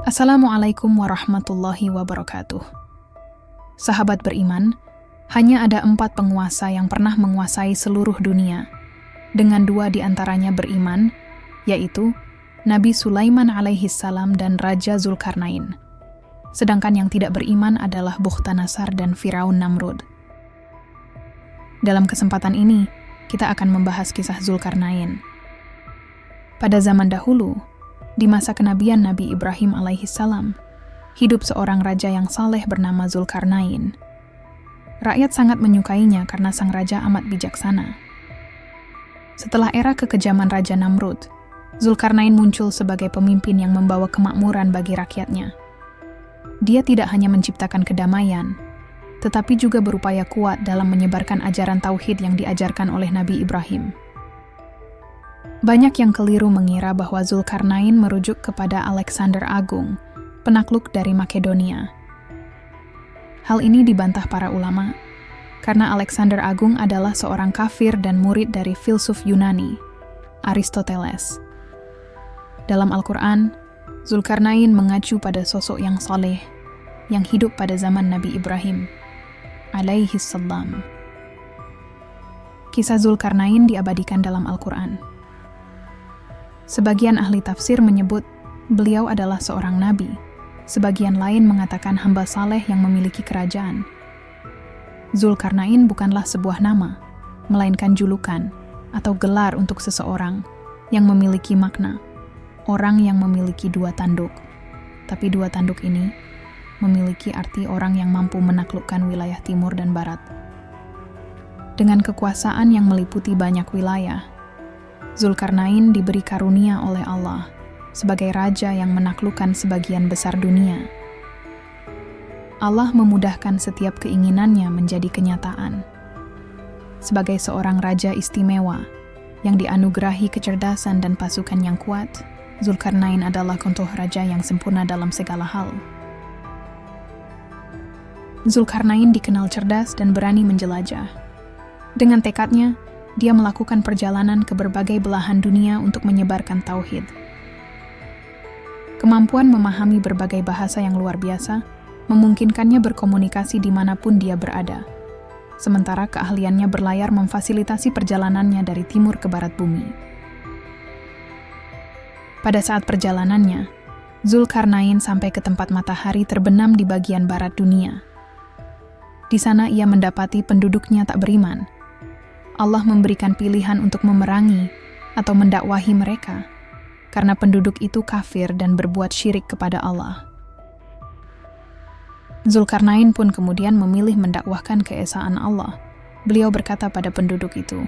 Assalamualaikum warahmatullahi wabarakatuh. Sahabat beriman, hanya ada 4 penguasa yang pernah menguasai seluruh dunia, dengan 2 di antaranya beriman, yaitu Nabi Sulaiman alaihissalam dan Raja Zulkarnain. Sedangkan yang tidak beriman adalah Bukhtanasar dan Firaun Namrud. Dalam kesempatan ini, kita akan membahas kisah Zulkarnain. Pada zaman dahulu, di masa kenabian Nabi Ibrahim alaihissalam, hidup seorang raja yang saleh bernama Zulkarnain. Rakyat sangat menyukainya karena sang raja amat bijaksana. Setelah era kekejaman Raja Namrud, Zulkarnain muncul sebagai pemimpin yang membawa kemakmuran bagi rakyatnya. Dia tidak hanya menciptakan kedamaian, tetapi juga berupaya kuat dalam menyebarkan ajaran tauhid yang diajarkan oleh Nabi Ibrahim. Banyak yang keliru mengira bahwa Zulkarnain merujuk kepada Alexander Agung, penakluk dari Makedonia. Hal ini dibantah para ulama, karena Alexander Agung adalah seorang kafir dan murid dari filsuf Yunani, Aristoteles. Dalam Al-Quran, Zulkarnain mengacu pada sosok yang saleh, yang hidup pada zaman Nabi Ibrahim, alaihissalam. Kisah Zulkarnain diabadikan dalam Al-Quran. Sebagian ahli tafsir menyebut beliau adalah seorang nabi. Sebagian lain mengatakan hamba saleh yang memiliki kerajaan. Zulkarnain bukanlah sebuah nama, melainkan julukan atau gelar untuk seseorang yang memiliki makna, orang yang memiliki 2 tanduk. Tapi 2 tanduk ini memiliki arti orang yang mampu menaklukkan wilayah timur dan barat. Dengan kekuasaan yang meliputi banyak wilayah, Zulkarnain diberi karunia oleh Allah sebagai raja yang menaklukkan sebagian besar dunia. Allah memudahkan setiap keinginannya menjadi kenyataan. Sebagai seorang raja istimewa yang dianugerahi kecerdasan dan pasukan yang kuat, Zulkarnain adalah contoh raja yang sempurna dalam segala hal. Zulkarnain dikenal cerdas dan berani menjelajah. Dengan tekadnya, dia melakukan perjalanan ke berbagai belahan dunia untuk menyebarkan tauhid. Kemampuan memahami berbagai bahasa yang luar biasa memungkinkannya berkomunikasi dimanapun dia berada, sementara keahliannya berlayar memfasilitasi perjalanannya dari timur ke barat bumi. Pada saat perjalanannya, Zulkarnain sampai ke tempat matahari terbenam di bagian barat dunia. Di sana ia mendapati penduduknya tak beriman. Allah memberikan pilihan untuk memerangi atau mendakwahi mereka, karena penduduk itu kafir dan berbuat syirik kepada Allah. Zulkarnain pun kemudian memilih mendakwahkan keesaan Allah. Beliau berkata pada penduduk itu,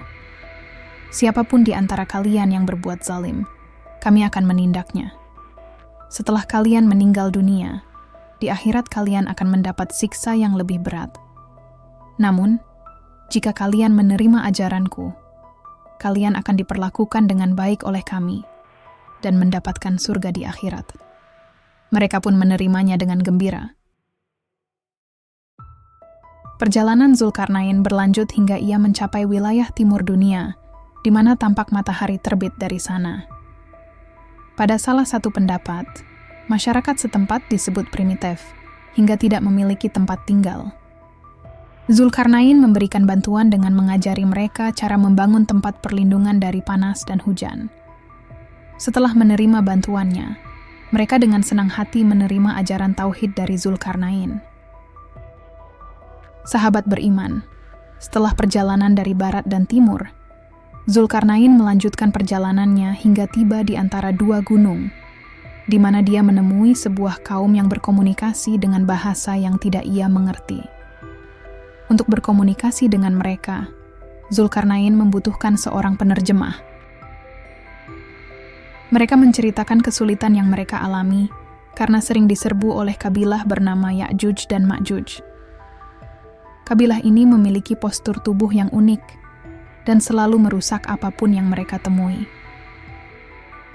"Siapapun di antara kalian yang berbuat zalim, kami akan menindaknya. Setelah kalian meninggal dunia, di akhirat kalian akan mendapat siksa yang lebih berat. Namun, jika kalian menerima ajaranku, kalian akan diperlakukan dengan baik oleh kami dan mendapatkan surga di akhirat." Mereka pun menerimanya dengan gembira. Perjalanan Zulkarnain berlanjut hingga ia mencapai wilayah timur dunia, di mana tampak matahari terbit dari sana. Pada salah satu pendapat, masyarakat setempat disebut primitif, hingga tidak memiliki tempat tinggal. Zulkarnain memberikan bantuan dengan mengajari mereka cara membangun tempat perlindungan dari panas dan hujan. Setelah menerima bantuannya, mereka dengan senang hati menerima ajaran tauhid dari Zulkarnain. Sahabat beriman, setelah perjalanan dari barat dan timur, Zulkarnain melanjutkan perjalanannya hingga tiba di antara 2 gunung, di mana dia menemui sebuah kaum yang berkomunikasi dengan bahasa yang tidak ia mengerti. Untuk berkomunikasi dengan mereka, Zulkarnain membutuhkan seorang penerjemah. Mereka menceritakan kesulitan yang mereka alami karena sering diserbu oleh kabilah bernama Ya'juj dan Ma'juj. Kabilah ini memiliki postur tubuh yang unik dan selalu merusak apapun yang mereka temui.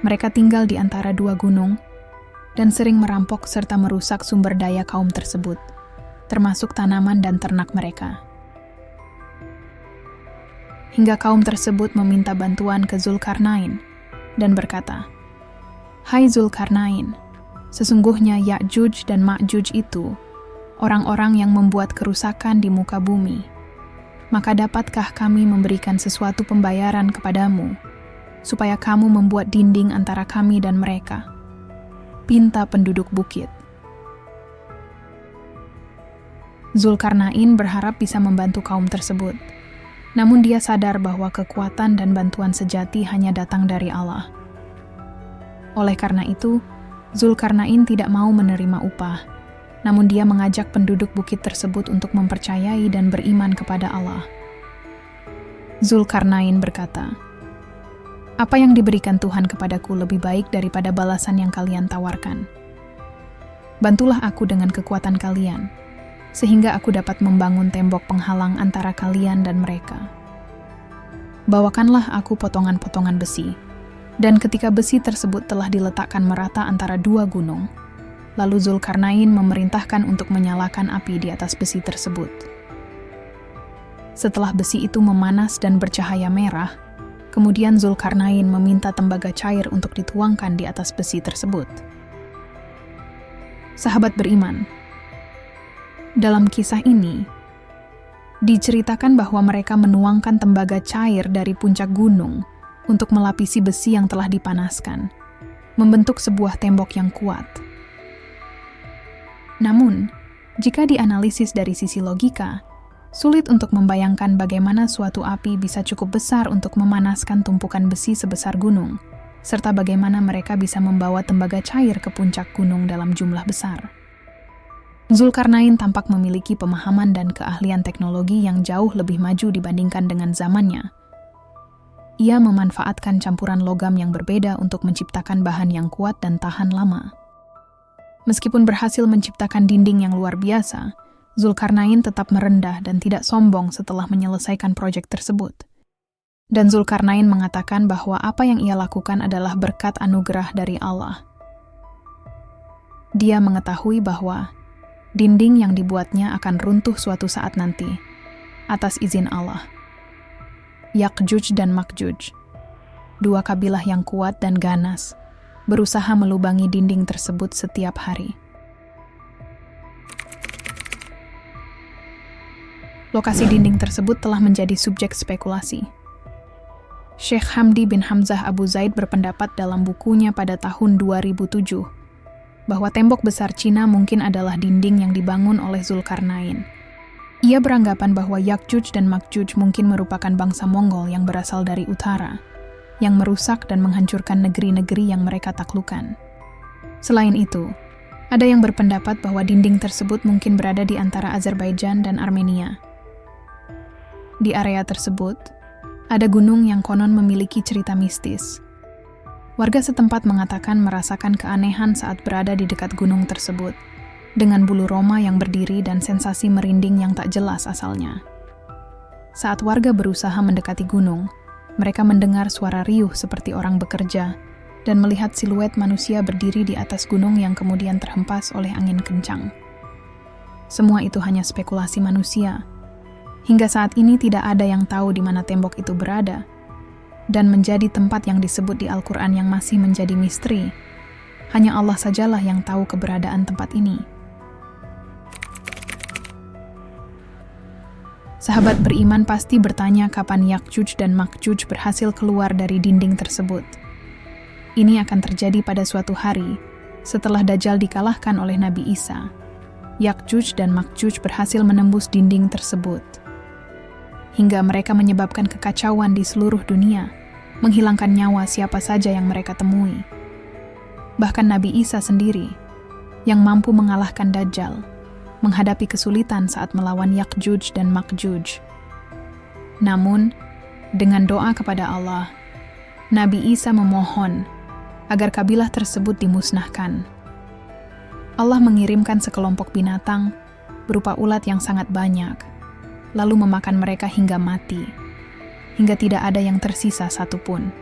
Mereka tinggal di antara 2 gunung dan sering merampok serta merusak sumber daya kaum tersebut, termasuk tanaman dan ternak mereka. Hingga kaum tersebut meminta bantuan ke Zulkarnain dan berkata, "Hai Zulkarnain, Sesungguhnya Ya'juj dan Ma'juj itu orang-orang yang membuat kerusakan di muka bumi. Maka dapatkah kami memberikan sesuatu pembayaran kepadamu, supaya kamu membuat dinding antara kami dan mereka? Pinta penduduk bukit. Zulkarnain berharap bisa membantu kaum tersebut. Namun dia sadar bahwa kekuatan dan bantuan sejati hanya datang dari Allah. Oleh karena itu, Zulkarnain tidak mau menerima upah, namun dia mengajak penduduk bukit tersebut untuk mempercayai dan beriman kepada Allah. Zulkarnain berkata, "Apa yang diberikan Tuhan kepadaku lebih baik daripada balasan yang kalian tawarkan. Bantulah aku dengan kekuatan kalian, sehingga aku dapat membangun tembok penghalang antara kalian dan mereka. Bawakanlah aku potongan-potongan besi." Dan ketika besi tersebut telah diletakkan merata antara dua gunung, lalu Zulkarnain memerintahkan untuk menyalakan api di atas besi tersebut. Setelah besi itu memanas dan bercahaya merah, kemudian Zulkarnain meminta tembaga cair untuk dituangkan di atas besi tersebut. Sahabat beriman, dalam kisah ini, diceritakan bahwa mereka menuangkan tembaga cair dari puncak gunung untuk melapisi besi yang telah dipanaskan, membentuk sebuah tembok yang kuat. Namun, jika dianalisis dari sisi logika, sulit untuk membayangkan bagaimana suatu api bisa cukup besar untuk memanaskan tumpukan besi sebesar gunung, serta bagaimana mereka bisa membawa tembaga cair ke puncak gunung dalam jumlah besar. Zulkarnain tampak memiliki pemahaman dan keahlian teknologi yang jauh lebih maju dibandingkan dengan zamannya. Ia memanfaatkan campuran logam yang berbeda untuk menciptakan bahan yang kuat dan tahan lama. Meskipun berhasil menciptakan dinding yang luar biasa, Zulkarnain tetap merendah dan tidak sombong setelah menyelesaikan proyek tersebut. Dan Zulkarnain mengatakan bahwa apa yang ia lakukan adalah berkat anugerah dari Allah. Dia mengetahui bahwa dinding yang dibuatnya akan runtuh suatu saat nanti, atas izin Allah. Ya'juj dan Ma'juj, dua kabilah yang kuat dan ganas, berusaha melubangi dinding tersebut setiap hari. Lokasi dinding tersebut telah menjadi subjek spekulasi. Syekh Hamdi bin Hamzah Abu Zaid berpendapat dalam bukunya pada tahun 2007 bahwa tembok besar Cina mungkin adalah dinding yang dibangun oleh Zulkarnain. Ia beranggapan bahwa Ya'juj dan Ma'juj mungkin merupakan bangsa Mongol yang berasal dari utara, yang merusak dan menghancurkan negeri-negeri yang mereka taklukkan. Selain itu, ada yang berpendapat bahwa dinding tersebut mungkin berada di antara Azerbaijan dan Armenia. Di area tersebut, ada gunung yang konon memiliki cerita mistis. Warga setempat mengatakan merasakan keanehan saat berada di dekat gunung tersebut, dengan bulu roma yang berdiri dan sensasi merinding yang tak jelas asalnya. Saat warga berusaha mendekati gunung, mereka mendengar suara riuh seperti orang bekerja dan melihat siluet manusia berdiri di atas gunung yang kemudian terhempas oleh angin kencang. Semua itu hanya spekulasi manusia. Hingga saat ini tidak ada yang tahu di mana tembok itu berada, dan menjadi tempat yang disebut di Al-Quran yang masih menjadi misteri. Hanya Allah sajalah yang tahu keberadaan tempat ini. Sahabat beriman pasti bertanya kapan Ya'juj dan Ma'juj berhasil keluar dari dinding tersebut. Ini akan terjadi pada suatu hari, setelah Dajjal dikalahkan oleh Nabi Isa. Ya'juj dan Ma'juj berhasil menembus dinding tersebut, hingga mereka menyebabkan kekacauan di seluruh dunia, menghilangkan nyawa siapa saja yang mereka temui. Bahkan Nabi Isa sendiri, yang mampu mengalahkan Dajjal, menghadapi kesulitan saat melawan Ya'juj dan Ma'juj. Namun, dengan doa kepada Allah, Nabi Isa memohon agar kabilah tersebut dimusnahkan. Allah mengirimkan sekelompok binatang berupa ulat yang sangat banyak, lalu memakan mereka hingga mati, hingga tidak ada yang tersisa satupun.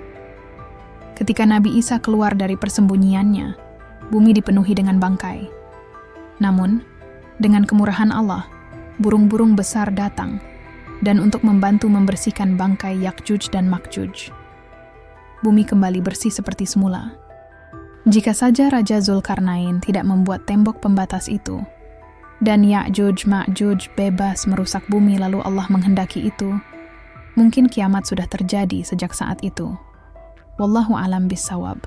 Ketika Nabi Isa keluar dari persembunyiannya, bumi dipenuhi dengan bangkai. Namun, dengan kemurahan Allah, burung-burung besar datang dan untuk membantu membersihkan bangkai Ya'juj dan Ma'juj. Bumi kembali bersih seperti semula. Jika saja Raja Zulkarnain tidak membuat tembok pembatas itu, dan Ya'juj Ma'juj bebas merusak bumi lalu Allah menghendaki itu, mungkin kiamat sudah terjadi sejak saat itu. Wallahu alam bissawab.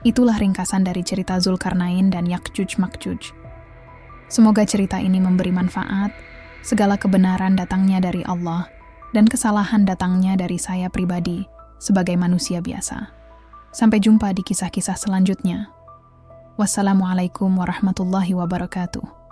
Itulah ringkasan dari cerita Zulkarnain dan Ya'juj Ma'juj. Semoga cerita ini memberi manfaat, segala kebenaran datangnya dari Allah, dan kesalahan datangnya dari saya pribadi sebagai manusia biasa. Sampai jumpa di kisah-kisah selanjutnya. Wassalamualaikum warahmatullahi wabarakatuh.